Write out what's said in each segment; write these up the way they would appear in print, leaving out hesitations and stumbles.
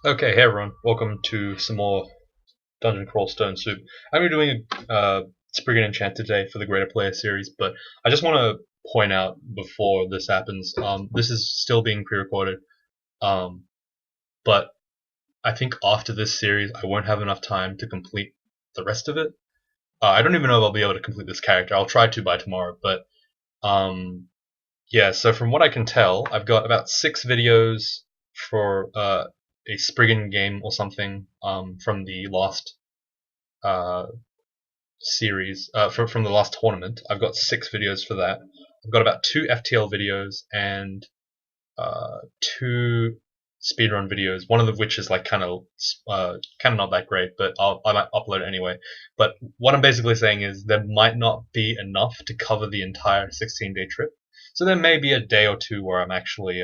Okay, hey everyone, welcome to some more Dungeon Crawl Stone Soup. I'm going to be doing a Spriggan Enchanter today for the Greaterplayer series, but I just want to point out before this happens, this is still being pre-recorded, um, but I think after this series I won't have enough time to complete the rest of it. I don't even know if I'll be able to complete this character. I'll try to by tomorrow, but um, yeah, so from what I can tell, I've got about 6 videos for a Spriggan game or something from the last uh, series from the last tournament. I've got 6 videos for that. I've got about 2 FTL videos and 2 speedrun videos. One of which is like kind of not that great, but I might upload it anyway. But what I'm basically saying is there might not be enough to cover the entire 16-day trip. So there may be a day or two where I'm actually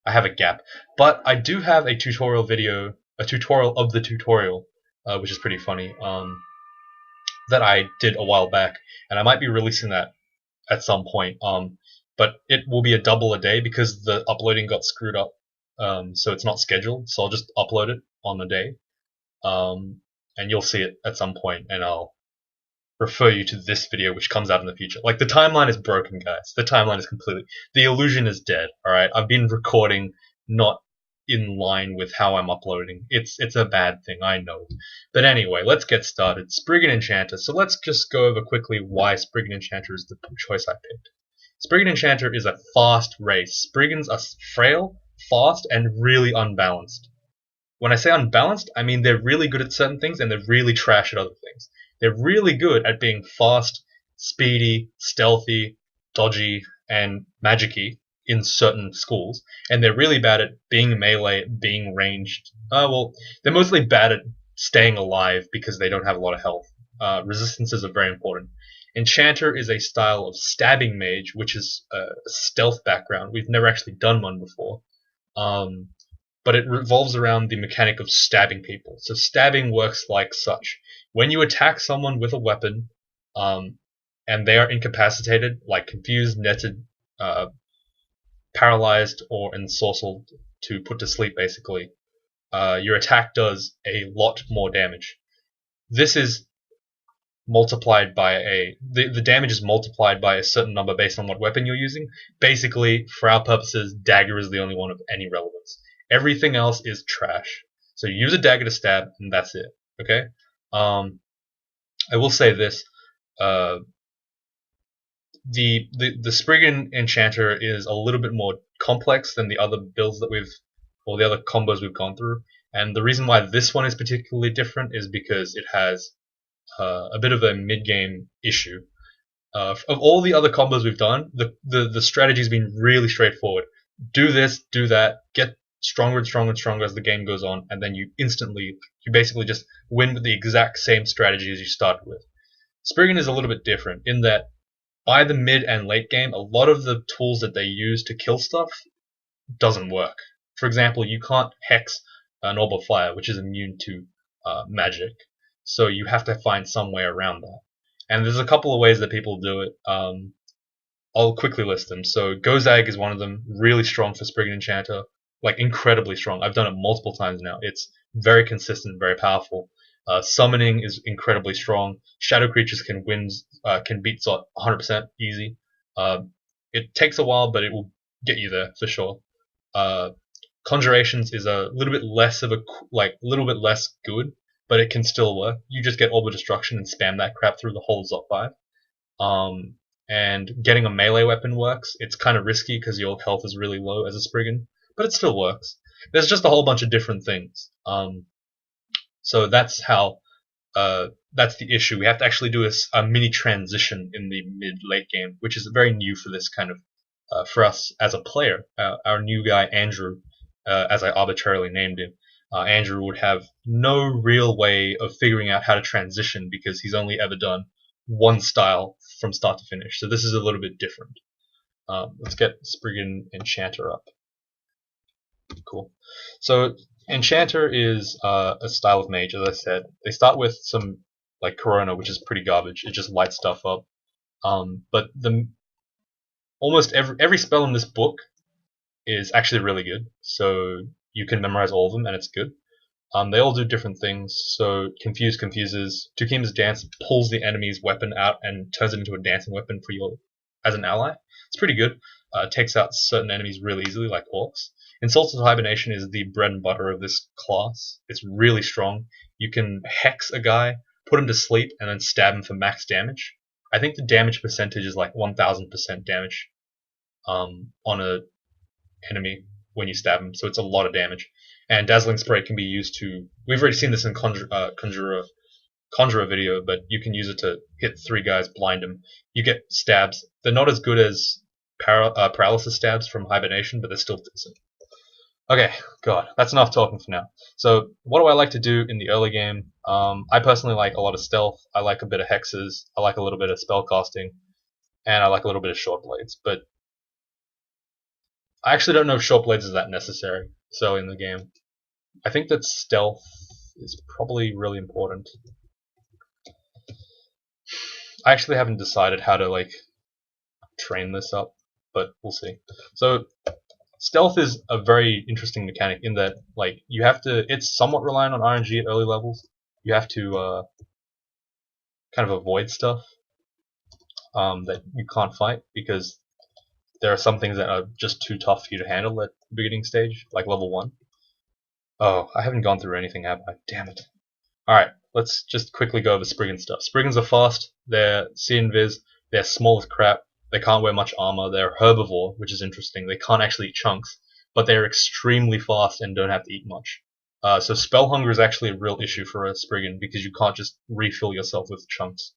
I have a gap. But I do have a tutorial video, a tutorial of the tutorial, which is pretty funny. That I did a while back, and I might be releasing that at some point. But it will be a double a day because the uploading got screwed up. So it's not scheduled. So I'll just upload it on the day, and you'll see it at some point, and I'll refer you to this video which comes out in the future. Like the timeline is broken, guys. The timeline is completely. The illusion is dead. All right, I've been recording not in line with how I'm uploading. It's a bad thing, I know. But anyway, let's get started. Spriggan Enchanter. So let's just go over quickly why Spriggan Enchanter is the choice I picked. Spriggan Enchanter is a fast race. Spriggans are frail, fast, and really unbalanced. When I say unbalanced, I mean they're really good at certain things and they're really trash at other things. They're really good at being fast, speedy, stealthy, dodgy, and magicy in certain schools, and they're really bad at being melee, being ranged. Well, they're mostly bad at staying alive because they don't have a lot of health. Resistances are very important. Enchanter is a style of stabbing mage, which is a stealth background. We've never actually done one before. Um, but it revolves around the mechanic of stabbing people. So stabbing works like such: when you attack someone with a weapon, um, and they are incapacitated, like confused, netted, uh, paralyzed, or ensorcelled to put to sleep, basically, your attack does a lot more damage. This is multiplied by the damage is multiplied by a certain number based on what weapon you're using. Basically, for our purposes, dagger is the only one of any relevance. Everything else is trash. So you use a dagger to stab, and that's it. Okay. Um, I will say this: uh, the Spriggan Enchanter is a little bit more complex than the other builds that or the other combos we've gone through. And the reason why this one is particularly different is because it has a bit of a mid-game issue. Of all the other combos we've done, the strategy's been really straightforward. Do this, do that, get stronger and stronger and stronger as the game goes on, and then you basically just win with the exact same strategy as you started with. Spriggan is a little bit different in that by the mid and late game, a lot of the tools that they use to kill stuff doesn't work. For example, you can't hex an orb of fire, which is immune to magic. So you have to find some way around that. And there's a couple of ways that people do it. I'll quickly list them. So Gozag is one of them, really strong for Spriggan Enchanter, like incredibly strong. I've done it multiple times now. It's very consistent, very powerful. Summoning is incredibly strong. Shadow creatures can beat Zot 100% easy. It takes a while, but it will get you there for sure. Uh, Conjurations is a little bit less of a little bit less good, but it can still work. You just get Orb of Destruction and spam that crap through the whole Zot 5. And getting a melee weapon works. It's kind of risky because your health is really low as a Spriggan, but it still works. There's just a whole bunch of different things. So that's how that's the issue. We have to actually do a mini transition in the mid-late game, which is very new for this kind of for us as a player. Our new guy Andrew, as I arbitrarily named him, Andrew would have no real way of figuring out how to transition because he's only ever done one style from start to finish. So this is a little bit different. Let's get Spriggan Enchanter up. Cool. So Enchanter is a style of mage, as I said. They start with some like Corona, which is pretty garbage. It just lights stuff up. But the almost every spell in this book is actually really good. So you can memorize all of them, and it's good. They all do different things. So Confuse confuses. Tukima's Dance pulls the enemy's weapon out and turns it into a dancing weapon for you as an ally. It's pretty good. Takes out certain enemies really easily, like orcs. Insulted Hibernation is the bread and butter of this class. It's really strong. You can hex a guy, put him to sleep, and then stab him for max damage. I think the damage percentage is like 1000% damage on a enemy when you stab him, so it's a lot of damage. And Dazzling Spray can be used to. We've already seen this in Conjurer video, but you can use it to hit 3 guys, blind them. You get stabs. They're not as good as paralysis stabs from Hibernation, but they're still decent. Okay, God, that's enough talking for now. So, what do I like to do in the early game? I personally like a lot of stealth. I like a bit of hexes. I like a little bit of spellcasting, and I like a little bit of short blades. But I actually don't know if short blades is that necessary so in the game. I think that stealth is probably really important. I actually haven't decided how to like train this up, but we'll see. So stealth is a very interesting mechanic in that like you have to. It's somewhat reliant on RNG at early levels. You have to kind of avoid stuff that you can't fight because there are some things that are just too tough for you to handle at the beginning stage, like level 1. Oh, I haven't gone through anything, have I? Damn it. Alright, let's just quickly go over Spriggan stuff. Spriggans are fast, they're C-Invis, they're small as crap, they can't wear much armor, they're herbivore, which is interesting. They can't actually eat chunks, but they're extremely fast and don't have to eat much. So spell hunger is actually a real issue for a Spriggan because you can't just refill yourself with chunks.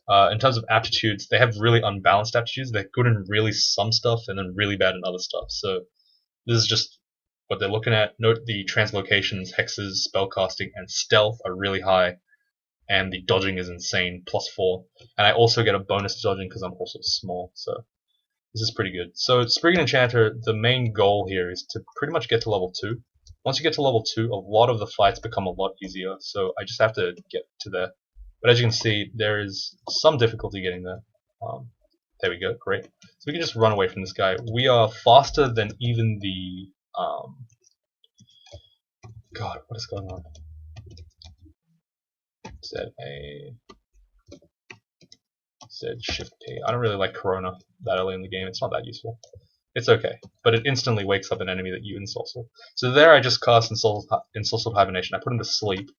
In terms of aptitudes, they have really unbalanced aptitudes. They're good in really some stuff and then really bad in other stuff. So this is just what they're looking at. Note the translocations, hexes, spellcasting, and stealth are really high, and the dodging is insane, +4. And I also get a bonus to dodging because I'm also small, so this is pretty good. So Spriggan Enchanter, the main goal here is to pretty much get to level 2. Once you get to level 2, a lot of the fights become a lot easier, so I just have to get to there. But as you can see, there is some difficulty getting there. There we go, great. So we can just run away from this guy. We are faster than even the... God, what is going on? Z Shift P. I don't really like Corona that early in the game. It's not that useful. It's okay, but it instantly wakes up an enemy that you insulted. So there I just cast Insulted Hibernation. I put him to sleep,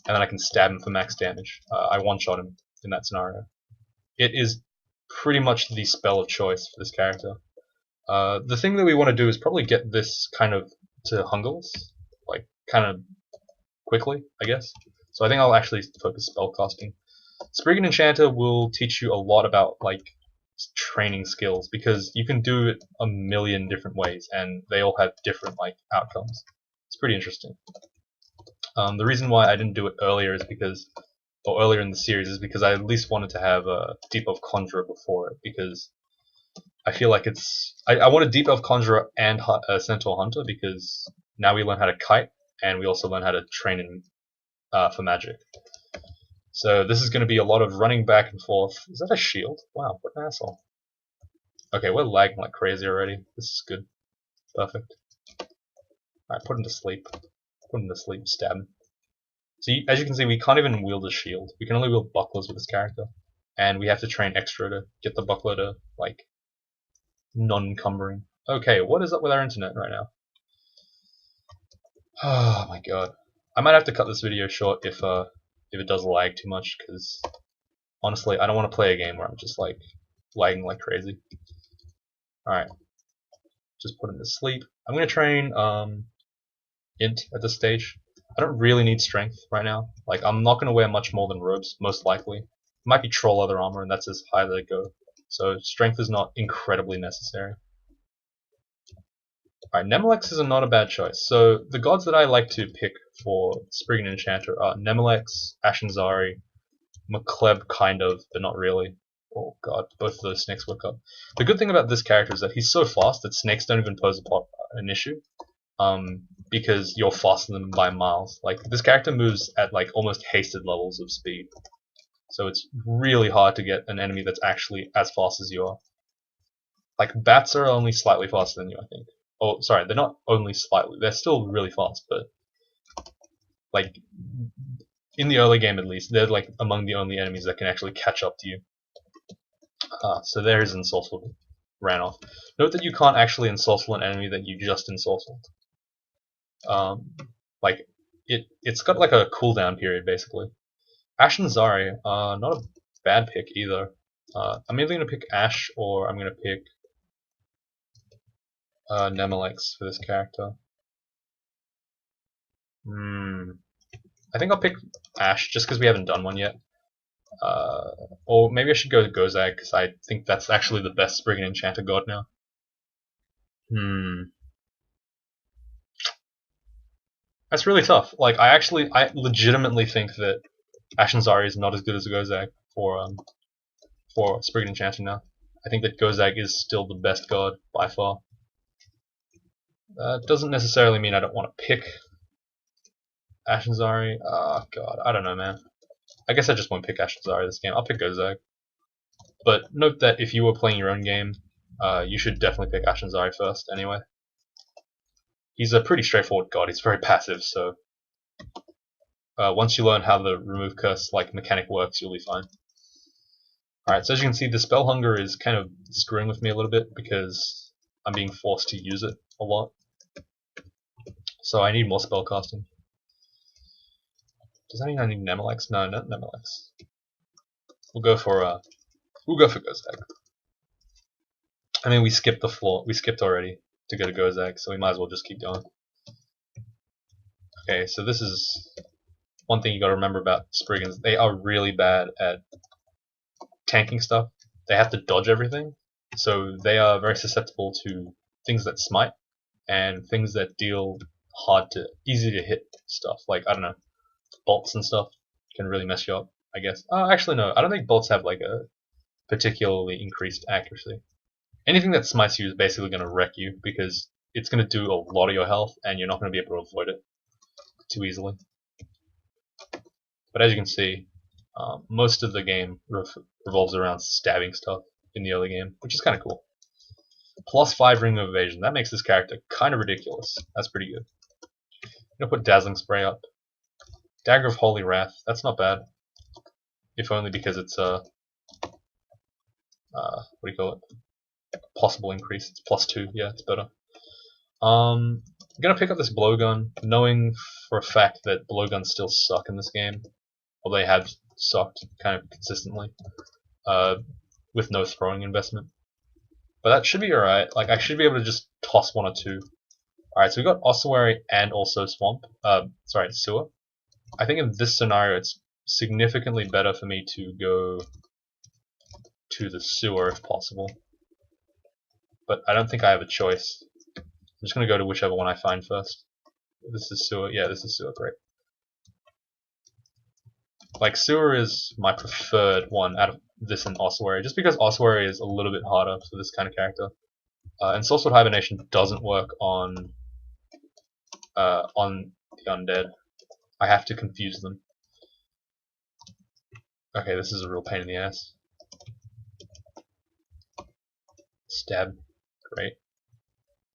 and then I can stab him for max damage. I one-shot him in that scenario. It is pretty much the spell of choice for this character. The thing that we want to do is probably get this kind of to Hungles, like kind of quickly, I guess. So I think I'll actually focus spellcasting. Spriggan Enchanter will teach you a lot about like training skills because you can do it a million different ways and they all have different like outcomes. It's pretty interesting. The reason why I didn't do it earlier is because, or earlier in the series, is because I at least wanted to have a Deep Elf Conjurer before it because I feel like it's. I want a Deep Elf Conjurer and a Centaur Hunter because now we learn how to kite and we also learn how to train in for magic. So this is going to be a lot of running back and forth. Is that a shield? Wow, what an asshole. Okay, we're lagging like crazy already. This is good. Perfect. Alright, put him to sleep. Put him to sleep, stab him. So as you can see, we can't even wield a shield. We can only wield bucklers with this character. And we have to train extra to get the buckler to, like, non-encumbering. Okay, what is up with our internet right now? Oh my god. I might have to cut this video short if it does lag too much, because honestly, I don't want to play a game where I'm just like lagging like crazy. Alright. Just put him to sleep. I'm gonna train int at this stage. I don't really need strength right now. Like I'm not gonna wear much more than robes, most likely. It might be troll leather armor and that's as high as I go. So strength is not incredibly necessary. Alright, Nemelex is not a bad choice. So the gods that I like to pick for Spriggan Enchanter are Nemelex, Ashen'Zari, McCleb kind of, but not really. Oh god, both of those snakes woke up. The good thing about this character is that he's so fast that snakes don't even pose an issue. Because you're faster than them by miles. Like this character moves at like almost hasted levels of speed. So it's really hard to get an enemy that's actually as fast as you are. Like bats are only slightly faster than you, I think. Oh, sorry, they're not only slightly. They're still really fast, but like in the early game at least, they're like among the only enemies that can actually catch up to you. So there his ensorcel ran off. Note that you can't actually ensorcel an enemy that you just ensorcelled. Like it's got like a cooldown period basically. Ash and Zari, not a bad pick either. I'm either gonna pick Ash or I'm gonna pick Nemelex for this character. I think I'll pick Ash just because we haven't done one yet. Or maybe I should go to Gozag because I think that's actually the best Spriggan Enchanter god now. That's really tough. Like I legitimately think that Ash and Zari is not as good as Gozag for Spriggan Enchanter now. I think that Gozag is still the best god by far. Doesn't necessarily mean I don't want to pick Ash and Zari. God, I don't know, man. I guess I just won't pick Ash and Zari this game. I'll pick Gozag. But note that if you were playing your own game, you should definitely pick Ash and Zari first anyway. He's a pretty straightforward god. He's very passive, so once you learn how the remove curse like mechanic works, you'll be fine. Alright, so as you can see, the spell hunger is kind of screwing with me a little bit because I'm being forced to use it a lot. So I need more spell casting. Does that mean I need Nemelex? No, not Nemelex. We'll go for Gozag. I mean, we skipped the floor. We skipped already to go to Gozag, so we might as well just keep going. Okay, so this is one thing you got to remember about Spriggans. They are really bad at tanking stuff. They have to dodge everything, so they are very susceptible to things that smite and things that deal easy to hit stuff. Like I don't know, bolts and stuff can really mess you up, I guess. Actually no, I don't think bolts have like a particularly increased accuracy. Anything that smites you is basically going to wreck you because it's going to do a lot of your health and you're not going to be able to avoid it too easily. But as you can see, most of the game revolves around stabbing stuff in the early game, which is kind of cool. +5 ring of evasion, that makes this character kind of ridiculous. That's pretty good. I'm going to put Dazzling Spray up. Dagger of Holy Wrath, that's not bad. If only because it's a, what do you call it? Possible increase. It's +2, yeah, it's better. I'm going to pick up this blowgun, knowing for a fact that blowguns still suck in this game. Well, they have sucked kind of consistently, with no throwing investment. But that should be alright. Like, I should be able to just toss one or two. Alright, so we got Ossuary and also Swamp. Sewer. I think in this scenario, it's significantly better for me to go to the Sewer if possible. But I don't think I have a choice. I'm just going to go to whichever one I find first. This is Sewer. Yeah, this is Sewer. Great. Like, Sewer is my preferred one out of this and Ossuary, just because Ossuary is a little bit harder for this kind of character. And Soulsword Hibernation doesn't work on the undead. I have to confuse them. Okay, this is a real pain in the ass. Stab. Great.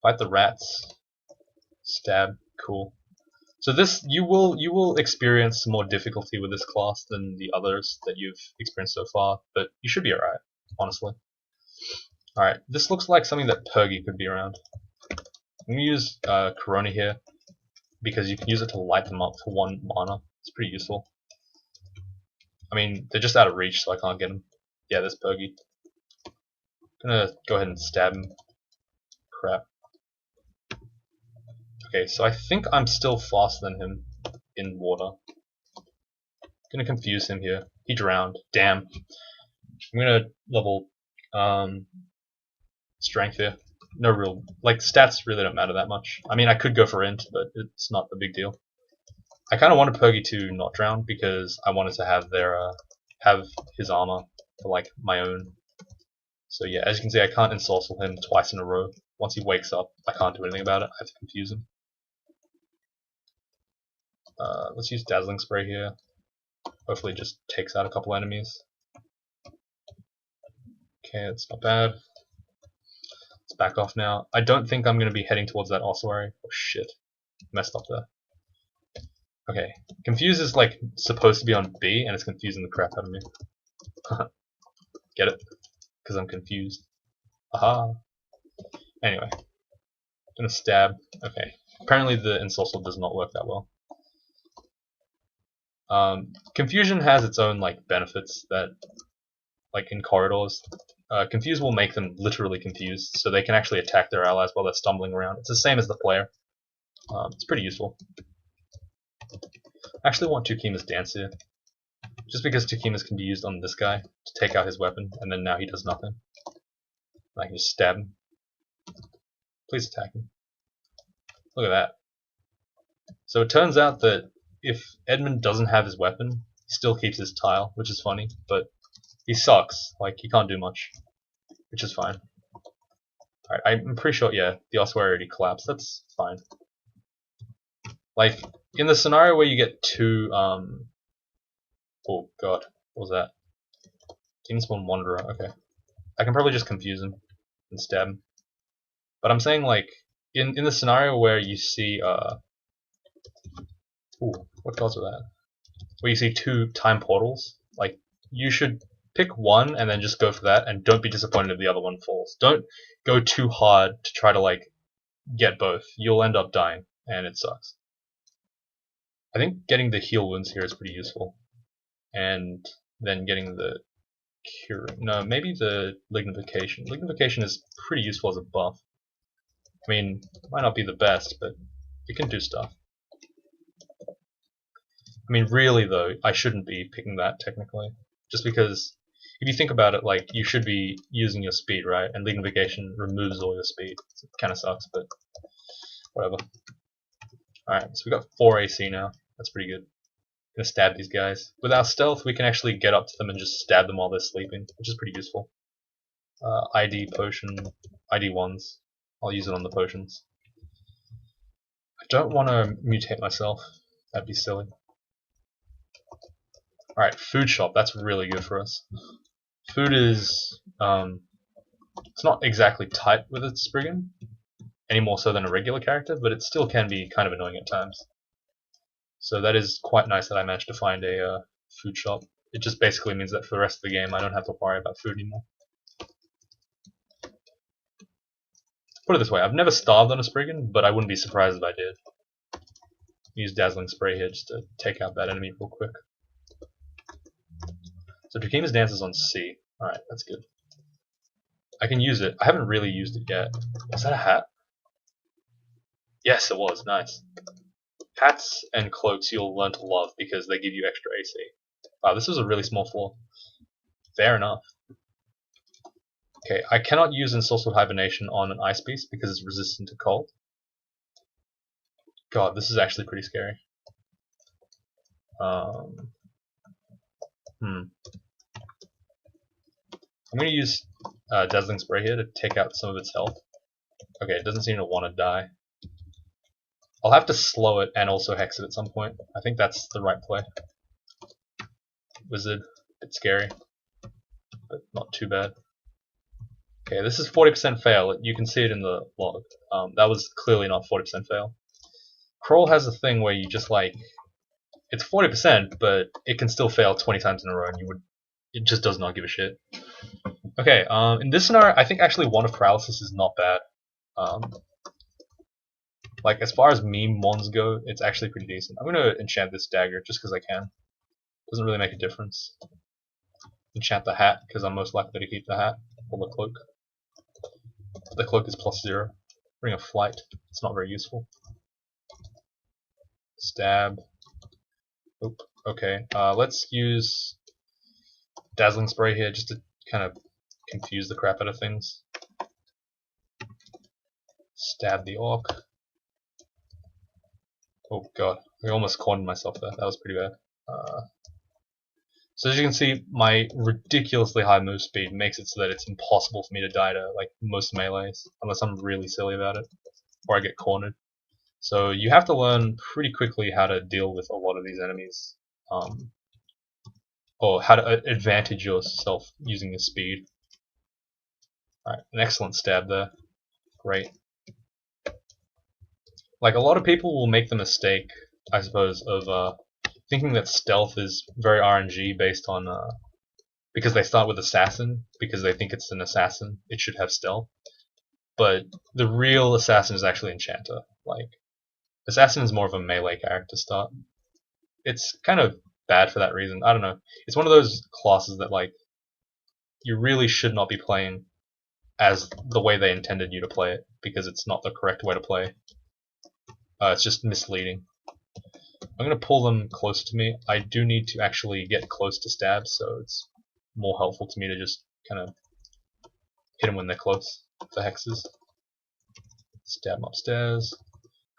Fight the rats. Stab. Cool. So this, you will experience more difficulty with this class than the others that you've experienced so far, but you should be alright, honestly. Alright, this looks like something that Pergy could be around. I'm going to use Corona here, because you can use it to light them up for 1 mana. It's pretty useful. I mean, they're just out of reach, so I can't get them. Yeah, there's Pergy. I'm going to go ahead and stab him. Crap. Okay, so I think I'm still faster than him in water. Gonna confuse him here. He drowned. Damn. I'm gonna level strength here. No real, like, stats really don't matter that much. I mean, I could go for int, but it's not a big deal. I kind of wanted Pergy to not drown because I wanted to have have his armor for like my own. So yeah, as you can see, I can't ensorcel him twice in a row. Once he wakes up, I can't do anything about it. I have to confuse him. Let's use Dazzling Spray here. Hopefully it just takes out a couple enemies. Okay, that's not bad. Let's back off now. I don't think I'm going to be heading towards that ossuary. Oh shit. Messed up there. Okay. Confuse is like supposed to be on B and it's confusing the crap out of me. Get it? Because I'm confused. Aha. Anyway. Gonna stab. Okay. Apparently the ensorcel does not work that well. Confusion has its own like benefits that, like in corridors, confuse will make them literally confused, so they can actually attack their allies while they're stumbling around. It's the same as the player. It's pretty useful. I actually want Tukima's dance here, just because Tukima's can be used on this guy to take out his weapon, and then now he does nothing. I can just stab him. Please attack him. Look at that. So it turns out that if Edmund doesn't have his weapon, he still keeps his tile, which is funny, but he sucks. Like, he can't do much, which is fine. Alright, I'm pretty sure, yeah, the ossuary already collapsed. That's fine. Like, in the scenario where you get two, oh god, what was that? Demon Spawn Wanderer, okay. I can probably just confuse him and stab him. But I'm saying, like, in the scenario where you see, what gods were that? Where you see two time portals, like, you should pick one and then just go for that, and don't be disappointed if the other one falls. Don't go too hard to try to, like, get both. You'll end up dying, and it sucks. I think getting the heal wounds here is pretty useful. And then getting the cure. No, maybe the lignification. Lignification is pretty useful as a buff. I mean, might not be the best, but it can do stuff. I mean, really though, I shouldn't be picking that technically. Just because, if you think about it, like, you should be using your speed, right? And lignification removes all your speed. It kind of sucks, but whatever. Alright, so we got 4 AC now. That's pretty good. Gonna stab these guys. With our stealth, we can actually get up to them and just stab them while they're sleeping, which is pretty useful. ID potion, ID ones. I'll use it on the potions. I don't want to mutate myself. That'd be silly. Alright, food shop. That's really good for us. Food is, it's not exactly tight with its Spriggan, any more so than a regular character, but it still can be kind of annoying at times. So that is quite nice that I managed to find a food shop. It just basically means that for the rest of the game I don't have to worry about food anymore. Put it this way, I've never starved on a Spriggan, but I wouldn't be surprised if I did. Use Dazzling Spray here just to take out that enemy real quick. So Tukima's dance is on C. Alright, that's good. I can use it. I haven't really used it yet. Was that a hat? Yes, it was. Nice. Hats and cloaks you'll learn to love because they give you extra AC. Wow, this was a really small floor. Fair enough. Okay, I cannot use Ensorcelled Hibernation on an ice beast because it's resistant to cold. God, this is actually pretty scary. I'm going to use Dazzling Spray here to take out some of its health. Okay, it doesn't seem to want to die. I'll have to slow it and also hex it at some point. I think that's the right play. Wizard, a bit scary, but not too bad. Okay, this is 40% fail. You can see it in the log. That was clearly not 40% fail. Crawl has a thing where you just like, it's 40%, but it can still fail 20 times in a row, and it just does not give a shit. Okay, in this scenario, I think actually one of paralysis is not bad. Like, as far as meme ones go, it's actually pretty decent. I'm gonna enchant this dagger just because I can. Doesn't really make a difference. Enchant the hat because I'm most likely to keep the hat or the cloak. The cloak is +0. Ring of Flight. It's not very useful. Stab. Oop. Okay. Let's use Dazzling Spray here just to kind of confuse the crap out of things. Stab the orc. Oh god, I almost cornered myself there. That was pretty bad. So as you can see, my ridiculously high move speed makes it so that it's impossible for me to die to like most melees, unless I'm really silly about it, or I get cornered. So you have to learn pretty quickly how to deal with a lot of these enemies, or how to advantage yourself using your speed. Alright, an excellent stab there. great. Like, a lot of people will make the mistake, I suppose, of thinking that stealth is very RNG based on because they start with assassin, because they think it's an assassin, it should have stealth. But the real assassin is actually enchanter. Like, assassin is more of a melee character start. It's kind of bad for that reason. I don't know. It's one of those classes that, like, you really should not be playing as the way they intended you to play it, because it's not the correct way to play. It's just misleading. I'm going to pull them closer to me. I do need to actually get close to stabs, so it's more helpful to me to just kind of hit them when they're close for hexes. Stab them upstairs.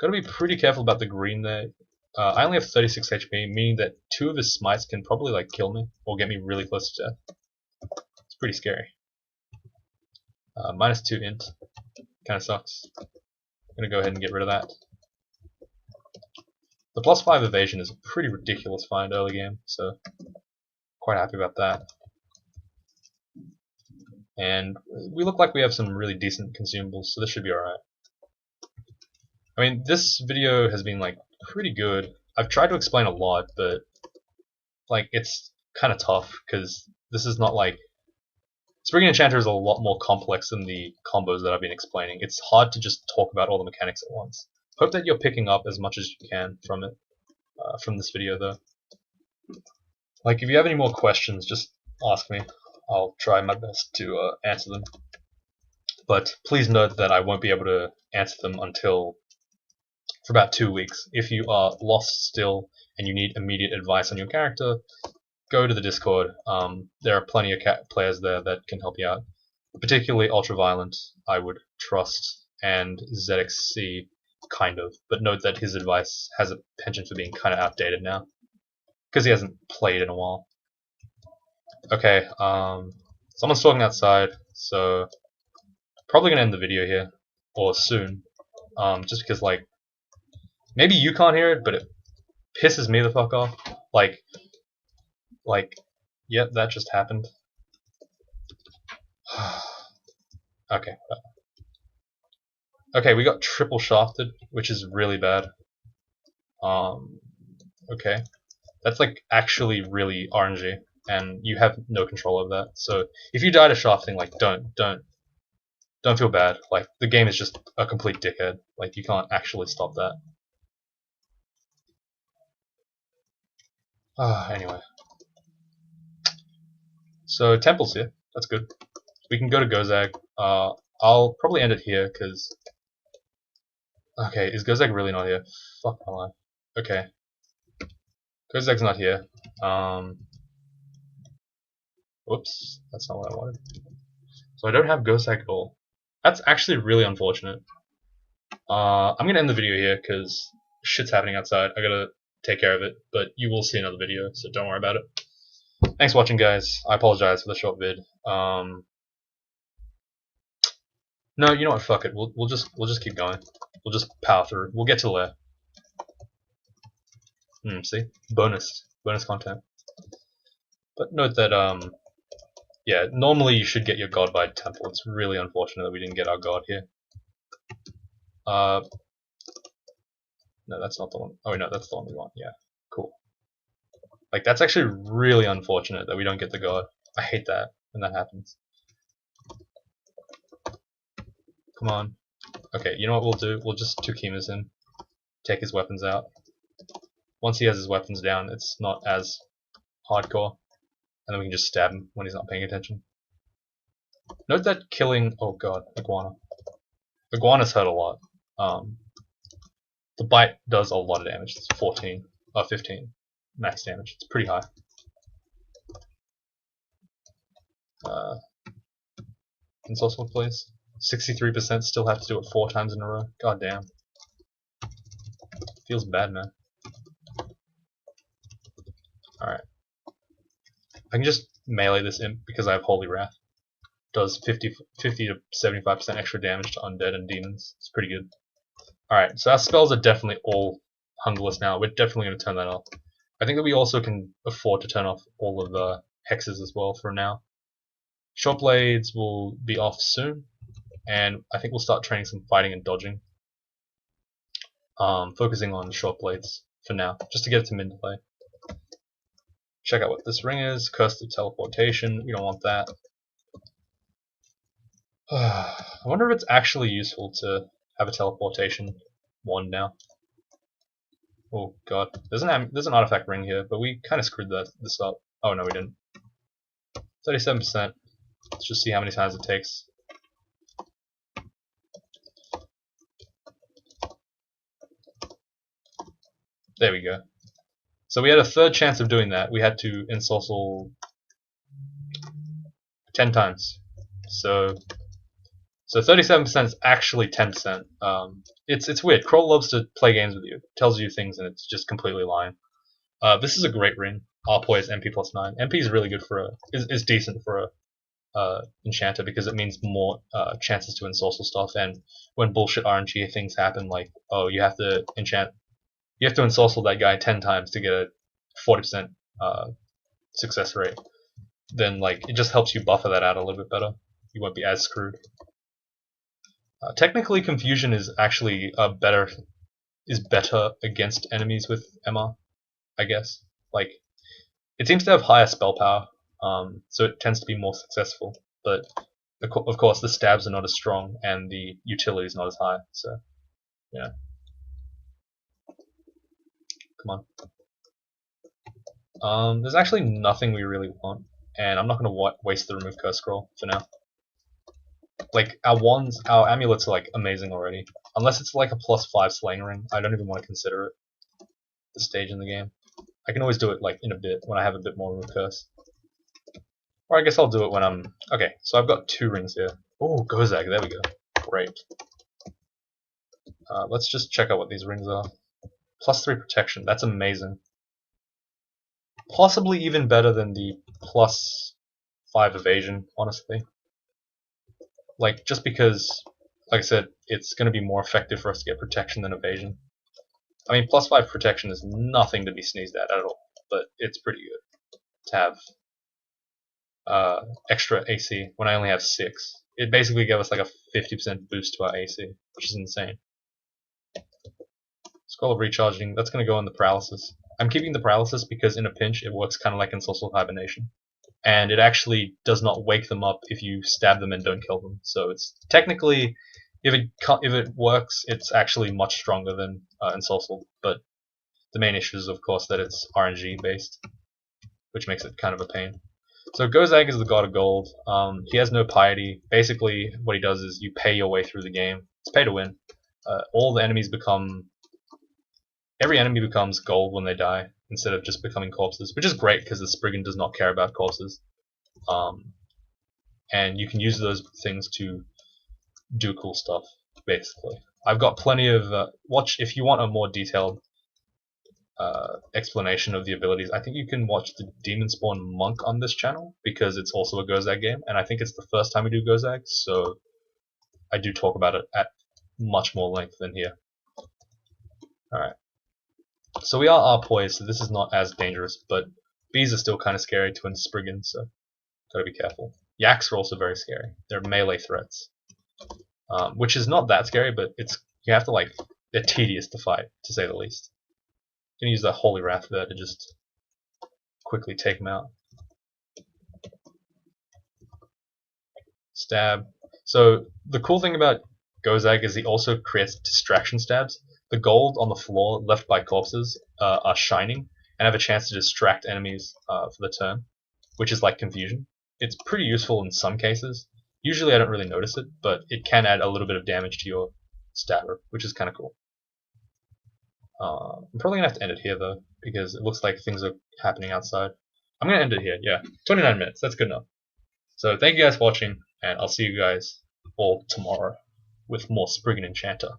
Got to be pretty careful about the green there. I only have 36 HP, meaning that 2 of his smites can probably like kill me or get me really close to death. It's pretty scary. -2 int. Kind of sucks. I'm going to go ahead and get rid of that. The +5 evasion is a pretty ridiculous find early game, so quite happy about that. And we look like we have some really decent consumables, so this should be alright. I mean, this video has been like pretty good. I've tried to explain a lot, but like it's kind of tough because this is not like Spriggan Enchanter is a lot more complex than the combos that I've been explaining. It's hard to just talk about all the mechanics at once. Hope that you're picking up as much as you can from it, from this video though. Like, if you have any more questions, just ask me. I'll try my best to answer them. But please note that I won't be able to answer them until for about 2 weeks. If you are lost still and you need immediate advice on your character, go to the Discord. There are plenty of players there that can help you out. Particularly Ultraviolent, I would trust, and ZXC, kind of. But note that his advice has a penchant for being kind of outdated now, because he hasn't played in a while. Okay, someone's talking outside, so probably gonna end the video here, or soon. Just because, like, maybe you can't hear it, but it pisses me the fuck off. Like, yep, that just happened. Okay. Okay, we got triple shafted, which is really bad. Okay. That's like actually really RNG, and you have no control over that. So if you die to shafting, like don't feel bad. Like, the game is just a complete dickhead. Like, you can't actually stop that. Anyway. So temple's here. That's good. We can go to Gozag. I'll probably end it here because. Okay, is Gozag really not here? Fuck my life. Okay. Gozag's not here. Whoops, that's not what I wanted. So I don't have Gozag at all. That's actually really unfortunate. I'm gonna end the video here because shit's happening outside. I gotta take care of it, but you will see another video, so don't worry about it. Thanks for watching, guys. I apologize for the short vid. No, you know what? Fuck it. We'll just keep going. We'll just power through. We'll get to lair. See, bonus content. But note that yeah, normally you should get your god by temple. It's really unfortunate that we didn't get our god here. No, that's not the one. Oh wait, no, that's the one we want. Yeah, cool. Like, that's actually really unfortunate that we don't get the god. I hate that when that happens. Come on. Okay, you know what we'll do? We'll just Tukima's him. Take his weapons out. Once he has his weapons down, it's not as hardcore. And then we can just stab him when he's not paying attention. Note that killing... Oh god, Iguana. Iguana's hurt a lot. The bite does a lot of damage. It's 14 or 15 max damage. It's pretty high. Console please. 63% still have to do it 4 times in a row. God damn. Feels bad, man. Alright. I can just melee this imp because I have Holy Wrath. Does 50 to 75% extra damage to undead and demons. It's pretty good. Alright, so our spells are definitely all hungerless now. We're definitely going to turn that off. I think that we also can afford to turn off all of the hexes as well for now. Short blades will be off soon. and I think we'll start training some fighting and dodging. Focusing on short blades for now, just to get it to mid play. Check out what this ring is. Curse of Teleportation. We don't want that. I wonder if it's actually useful to have a teleportation wand now. Oh god, there's an artifact ring here, but we kind of screwed this up. Oh no, we didn't. 37%. Let's just see how many times it takes. There we go. So we had a third chance of doing that. We had to ensorcel 10 times. So 37% is actually 10%. It's weird. Kroll loves to play games with you. It tells you things and it's just completely lying. This is a great ring. Poise MP +9. MP is really good for is decent for a enchanter because it means more chances to ensorcel stuff. And when bullshit RNG things happen, like you have to ensorcel that guy 10 times to get a 40% success rate, then like it just helps you buffer that out a little bit better. You won't be as screwed. Technically, confusion is actually better against enemies with MR, I guess. Like, it seems to have higher spell power, so it tends to be more successful. But of course, the stabs are not as strong, and the utility is not as high. So, yeah. Come on. There's actually nothing we really want, and I'm not going to waste the remove curse scroll for now. Like, our amulets are like amazing already. Unless it's like a +5 slaying ring, I don't even want to consider it at this stage in the game. I can always do it like in a bit when I have a bit more remove curse. Or I guess I'll do it when I'm... Okay, so I've got 2 rings here. Oh, Gozag, there we go. Great. Let's just check out what these rings are. +3 protection, that's amazing. Possibly even better than the +5 evasion, honestly. Like, just because, like I said, it's going to be more effective for us to get protection than evasion. I mean, +5 protection is nothing to be sneezed at all, but it's pretty good to have extra AC when I only have 6. It basically gave us like a 50% boost to our AC, which is insane. Scroll of Recharging, that's going to go in the Paralysis. I'm keeping the Paralysis because in a pinch it works kind of like Ensorcelled Hibernation. And it actually does not wake them up if you stab them and don't kill them. So it's technically, if it works, it's actually much stronger than Ensorcelled. But the main issue is, of course, that it's RNG based, which makes it kind of a pain. So Gozag is the god of gold. He has no piety. Basically, what he does is you pay your way through the game. It's pay to win. Every enemy becomes gold when they die, instead of just becoming corpses, which is great because the Spriggan does not care about corpses. And you can use those things to do cool stuff, basically. I've got plenty of... if you want a more detailed explanation of the abilities, I think you can watch the Demon Spawn Monk on this channel, because it's also a Gozag game, and I think it's the first time we do Gozag, so I do talk about it at much more length than here. Alright. So we are poised, so this is not as dangerous, but bees are still kind of scary to Spriggan, so gotta be careful. Yaks are also very scary. They're melee threats, which is not that scary, but you have to they're tedious to fight, to say the least. You can use that Holy Wrath there to just quickly take them out. Stab. So the cool thing about Gozag is he also creates distraction stabs. The gold on the floor left by corpses are shining and have a chance to distract enemies for the turn, which is like confusion. It's pretty useful in some cases. Usually I don't really notice it, but it can add a little bit of damage to your stabber, which is kind of cool. I'm probably going to have to end it here though, because it looks like things are happening outside. I'm going to end it here, yeah. 29 minutes, that's good enough. So thank you guys for watching, and I'll see you guys all tomorrow with more Spriggan Enchanter.